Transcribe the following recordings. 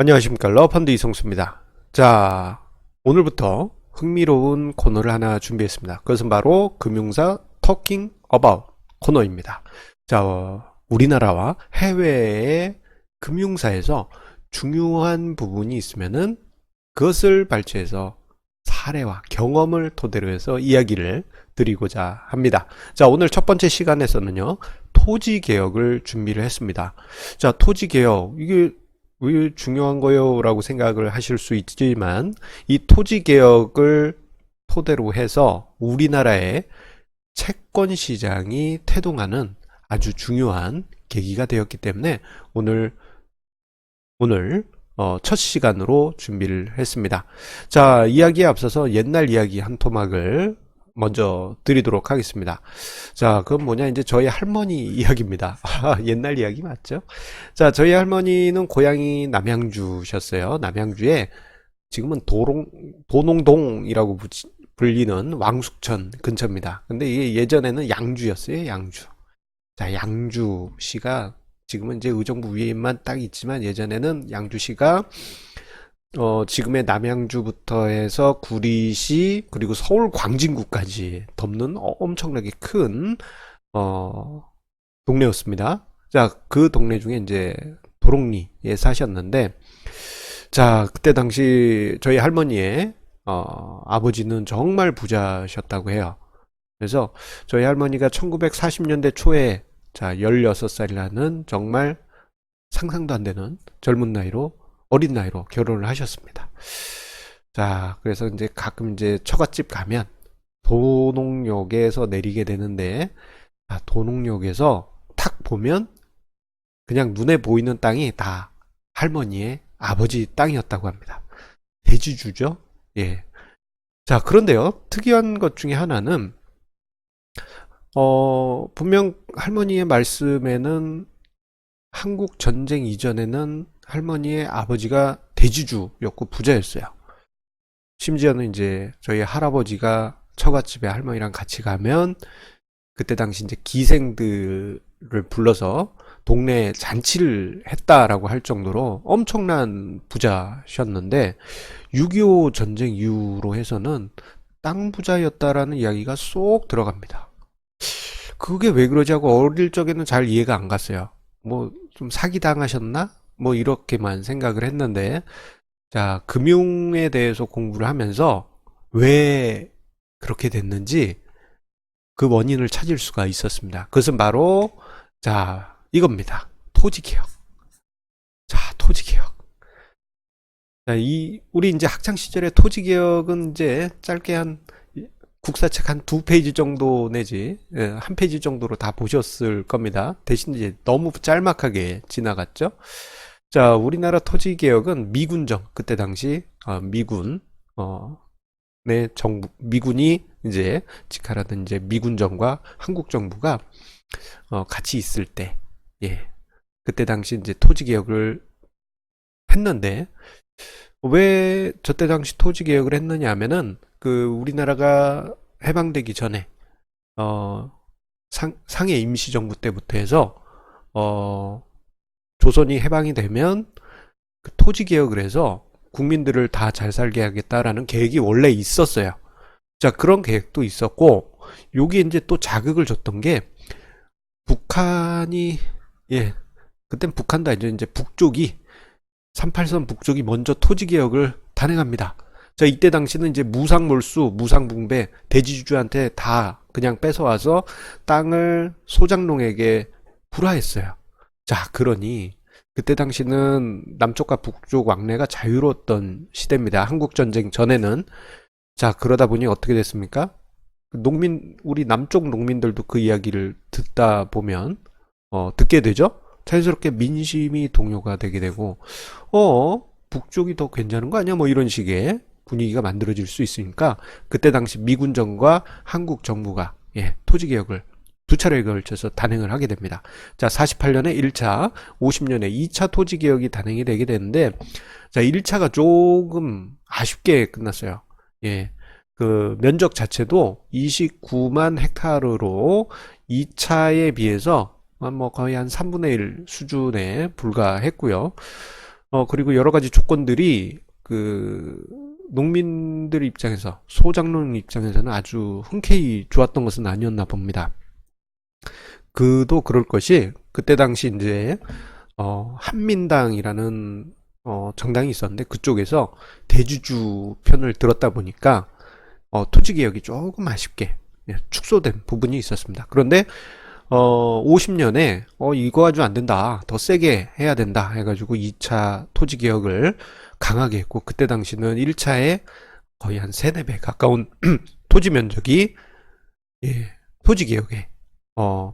안녕하십니까. 러펀드 이성수입니다. 자, 오늘부터 흥미로운 코너를 하나 준비했습니다. 그것은 바로 금융사 터킹 어바웃 코너입니다. 자, 우리나라와 해외의 금융사에서 중요한 부분이 있으면은 그것을 발췌해서 사례와 경험을 토대로 해서 이야기를 드리고자 합니다. 자, 오늘 첫 번째 시간에서는요, 토지 개혁을 준비를 했습니다. 자, 토지 개혁, 이게 왜 중요한 거요? 라고 생각을 하실 수 있지만, 이 토지 개혁을 토대로 해서 우리나라의 채권 시장이 태동하는 아주 중요한 계기가 되었기 때문에 오늘 첫 시간으로 준비를 했습니다. 자, 이야기에 앞서서 옛날 이야기 한 토막을 먼저 드리도록 하겠습니다. 자, 그건 뭐냐, 이제 저희 할머니 이야기입니다. 옛날 이야기 맞죠? 자, 저희 할머니는 고향이 남양주셨어요. 남양주에 지금은 도농동이라고 불리는 왕숙천 근처입니다. 근데 이게 예전에는 양주였어요, 양주. 자, 양주시가 지금은 이제 의정부 위에만 딱 있지만 예전에는 양주시가 지금의 남양주부터 해서 구리시 그리고 서울 광진구까지 덮는 엄청나게 큰 동네였습니다. 자, 그 동네 중에 이제 도롱리에 사셨는데, 자, 그때 당시 저희 할머니의 아버지는 정말 부자셨다고 해요. 그래서 저희 할머니가 1940년대 초에, 자, 16살이라는 정말 상상도 안 되는 젊은 나이로, 어린 나이로 결혼을 하셨습니다. 자, 그래서 이제 가끔 이제 처갓집 가면 도농역에서 내리게 되는데, 도농역에서 탁 보면 그냥 눈에 보이는 땅이 다 할머니의 아버지 땅이었다고 합니다. 대지주죠? 예. 자, 그런데요, 특이한 것 중에 하나는, 분명 할머니의 말씀에는 한국 전쟁 이전에는 할머니의 아버지가 대지주였고 부자였어요. 심지어는 이제 저희 할아버지가 처갓집에 할머니랑 같이 가면 그때 당시 이제 기생들을 불러서 동네에 잔치를 했다라고 할 정도로 엄청난 부자셨는데 6.25 전쟁 이후로 해서는 땅 부자였다라는 이야기가 쏙 들어갑니다. 그게 왜 그러지 하고 어릴 적에는 잘 이해가 안 갔어요. 뭐 좀 사기당하셨나? 뭐 이렇게만 생각을 했는데, 자, 금융에 대해서 공부를 하면서 왜 그렇게 됐는지 그 원인을 찾을 수가 있었습니다. 그것은 바로, 자, 이겁니다. 토지개혁. 자, 토지개혁. 자, 우리 이제 학창 시절에 토지개혁은 이제 짧게 한 국사책 한 두 페이지 정도 내지 한 페이지 정도로 다 보셨을 겁니다. 대신 이제 너무 짤막하게 지나갔죠. 자, 우리나라 토지 개혁은 미군정, 그때 당시 미군 내 정부, 미군이 이제 직할하던 이제 미군정과 한국 정부가 같이 있을 때, 예, 그때 당시 이제 토지 개혁을 했는데, 왜 저때 당시 토지 개혁을 했느냐 하면은 그 우리나라가 해방되기 전에 어 상해 임시정부 때부터 해서 조선이 해방이 되면 그 토지 개혁을 해서 국민들을 다 잘 살게 하겠다라는 계획이 원래 있었어요. 자, 그런 계획도 있었고, 여기 이제 또 자극을 줬던 게 북한이, 예, 그땐 북한도 아니죠. 이제 북쪽이 38선 북쪽이 먼저 토지 개혁을 단행합니다. 자, 이때 당시는 이제 무상몰수, 무상분배, 대지주한테 다 그냥 뺏어와서 땅을 소장농에게 불화했어요. 자, 그러니 그때 당시는 남쪽과 북쪽 왕래가 자유로웠던 시대입니다. 한국전쟁 전에는. 자, 그러다 보니 어떻게 됐습니까? 우리 남쪽 농민들도 그 이야기를 듣다 보면, 듣게 되죠? 자연스럽게 민심이 동요가 되게 되고, 북쪽이 더 괜찮은 거 아니야? 뭐 이런 식의 분위기가 만들어질 수 있으니까, 그때 당시 미군정과 한국 정부가, 예, 토지개혁을 두 차례에 걸쳐서 단행을 하게 됩니다. 자, 48년에 1차, 50년에 2차 토지개혁이 단행이 되게 되는데, 자, 1차가 조금 아쉽게 끝났어요. 예. 그 면적 자체도 29만 헥타르로 2차에 비해서 뭐 거의 한 3분의 1 수준에 불과했고요. 그리고 여러 가지 조건들이 그 농민들 입장에서, 소작농 입장에서는 아주 흔쾌히 좋았던 것은 아니었나 봅니다. 그도 그럴 것이, 그때 당시 이제 한민당이라는 정당이 있었는데, 그쪽에서 대주주 편을 들었다 보니까 토지 개혁이 조금 아쉽게 축소된 부분이 있었습니다. 그런데 50년에 이거 가지고 안 된다, 더 세게 해야 된다 해가지고 2차 토지 개혁을 강하게 했고, 그때 당시는 1차에 거의 한 3, 4배 가까운 토지 면적이, 예, 토지 개혁에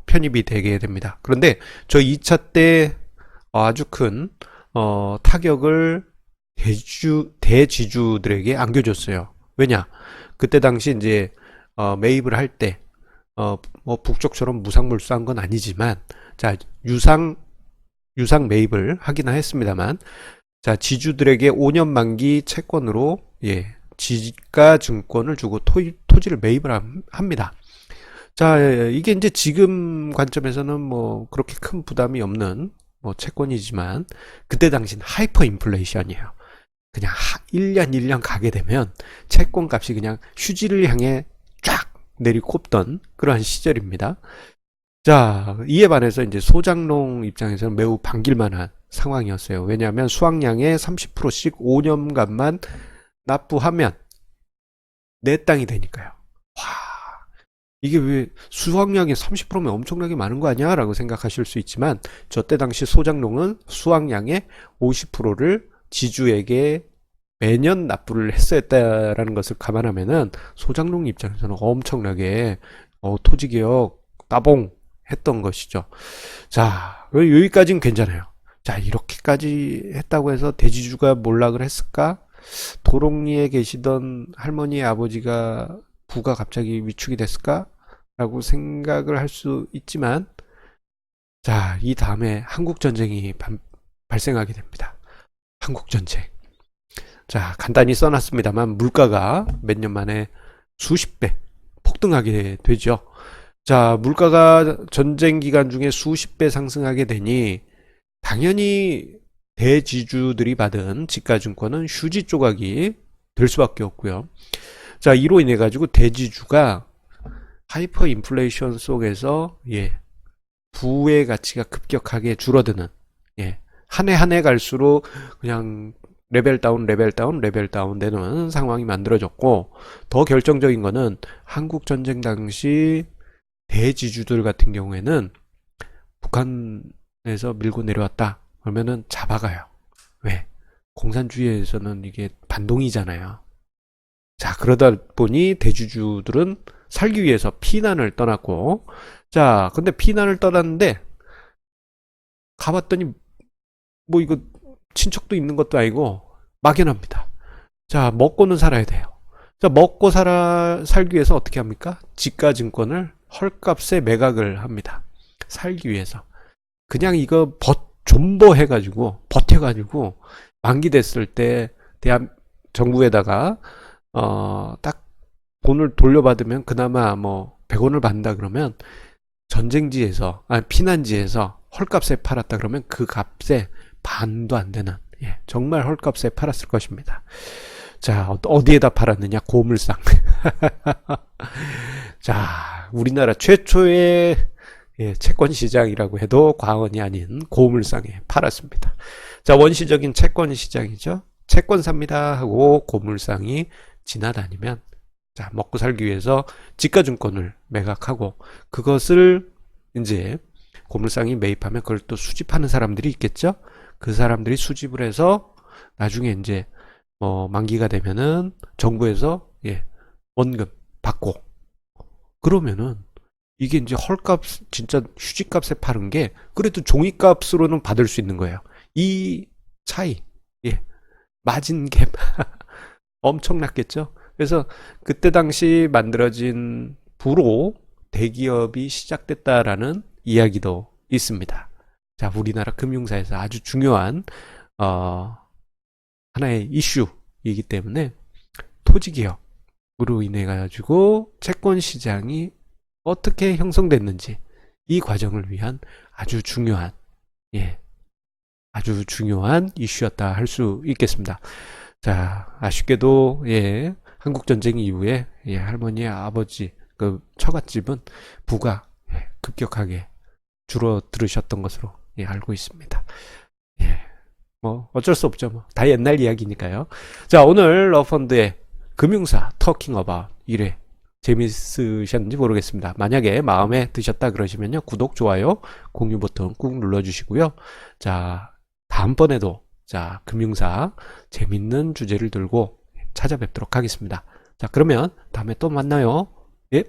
편입이 되게 됩니다. 그런데 저 2차 때 아주 큰 타격을 대지주들에게 안겨줬어요. 왜냐? 그때 당시 이제 매입을 할 때 뭐 북쪽처럼 무상물수한 건 아니지만, 자, 유상 매입을 하기는 했습니다만, 자, 지주들에게 5년 만기 채권으로, 예, 지가증권을 주고 토지를 매입을 합니다. 자, 이게 이제 지금 관점에서는 뭐 그렇게 큰 부담이 없는 뭐 채권이지만, 그때 당시는 하이퍼 인플레이션이에요. 그냥 1년 1년 가게 되면 채권 값이 그냥 휴지를 향해 쫙 내리꼽던 그러한 시절입니다. 자, 이에 반해서 이제 소작농 입장에서는 매우 반길만한 상황이었어요. 왜냐하면 수확량의 30%씩 5년간만 납부하면 내 땅이 되니까요. 와, 이게 왜 수확량의 30%면 엄청나게 많은 거 아니야? 라고 생각하실 수 있지만, 저 때 당시 소작농은 수확량의 50%를 지주에게 매년 납부를 했어야 했다라는 것을 감안하면은, 소작농 입장에서는 엄청나게 토지개혁 따봉 했던 것이죠. 자, 여기까지는 괜찮아요. 자, 이렇게까지 했다고 해서 대지주가 몰락을 했을까? 도롱리에 계시던 할머니의 아버지가 부가 갑자기 위축이 됐을까? 라고 생각을 할 수 있지만, 자, 이 다음에 한국전쟁이 발생하게 됩니다. 한국전쟁. 자, 간단히 써놨습니다만, 물가가 몇 년 만에 수십 배 폭등하게 되죠. 자, 물가가 전쟁 기간 중에 수십 배 상승하게 되니, 당연히 대지주들이 받은 지가증권은 휴지 조각이 될 수밖에 없고요. 자, 이로 인해 가지고 대지주가 하이퍼 인플레이션 속에서, 예, 부의 가치가 급격하게 줄어드는, 예, 한 해 한 해 갈수록 그냥 레벨 다운, 레벨 다운, 레벨 다운 되는 상황이 만들어졌고, 더 결정적인 거는 한국 전쟁 당시 대지주들 같은 경우에는 북한에서 밀고 내려왔다 그러면은 잡아가요. 왜? 공산주의에서는 이게 반동이잖아요. 자, 그러다 보니 대주주들은 살기 위해서 피난을 떠났고, 자, 근데 피난을 떠났는데 가봤더니 뭐 이거 친척도 있는 것도 아니고 막연합니다. 자, 먹고는 살아야 돼요. 자, 살기 위해서 어떻게 합니까? 지가증권을 헐값에 매각을 합니다. 살기 위해서. 그냥 이거 존버해가지고, 버텨가지고, 만기됐을 때, 정부에다가, 딱 돈을 돌려받으면 그나마 뭐, 100원을 받는다 그러면, 피난지에서 헐값에 팔았다 그러면 그 값에 반도 안 되는, 예, 정말 헐값에 팔았을 것입니다. 자, 어디에다 팔았느냐? 고물상. 자, 우리나라 최초의, 예, 채권 시장이라고 해도 과언이 아닌 고물상에 팔았습니다. 자, 원시적인 채권 시장이죠. 채권 삽니다 하고 고물상이 지나다니면, 자, 먹고 살기 위해서 지가증권을 매각하고, 그것을 이제 고물상이 매입하면 그걸 또 수집하는 사람들이 있겠죠. 그 사람들이 수집을 해서 나중에 이제 만기가 되면은 정부에서, 예, 원금 받고, 그러면은 이게 이제 헐값, 진짜 휴지값에 파는 게 그래도 종이값으로는 받을 수 있는 거예요. 이 차이, 예, 마진갭 엄청났겠죠. 그래서 그때 당시 만들어진 부로 대기업이 시작됐다라는 이야기도 있습니다. 자, 우리나라 금융사에서 아주 중요한 하나의 이슈이기 때문에 토지개혁으로 인해 가지고 채권 시장이 어떻게 형성됐는지, 이 과정을 위한 아주 중요한, 예, 아주 중요한 이슈였다 할 수 있겠습니다. 자, 아쉽게도 예, 한국 전쟁 이후에 예, 할머니의 아버지 그 처갓집은 부가 예, 급격하게 줄어들으셨던 것으로 예, 알고 있습니다. 예, 뭐 어쩔 수 없죠. 뭐. 다 옛날 이야기니까요. 자, 오늘 러펀드의 금융사 터킹 어바웃 1회 재밌으셨는지 모르겠습니다. 만약에 마음에 드셨다 그러시면요. 구독, 좋아요, 공유 버튼 꾹 눌러주시고요. 자, 다음번에도 자, 금융사 재밌는 주제를 들고 찾아뵙도록 하겠습니다. 자, 그러면 다음에 또 만나요. 예.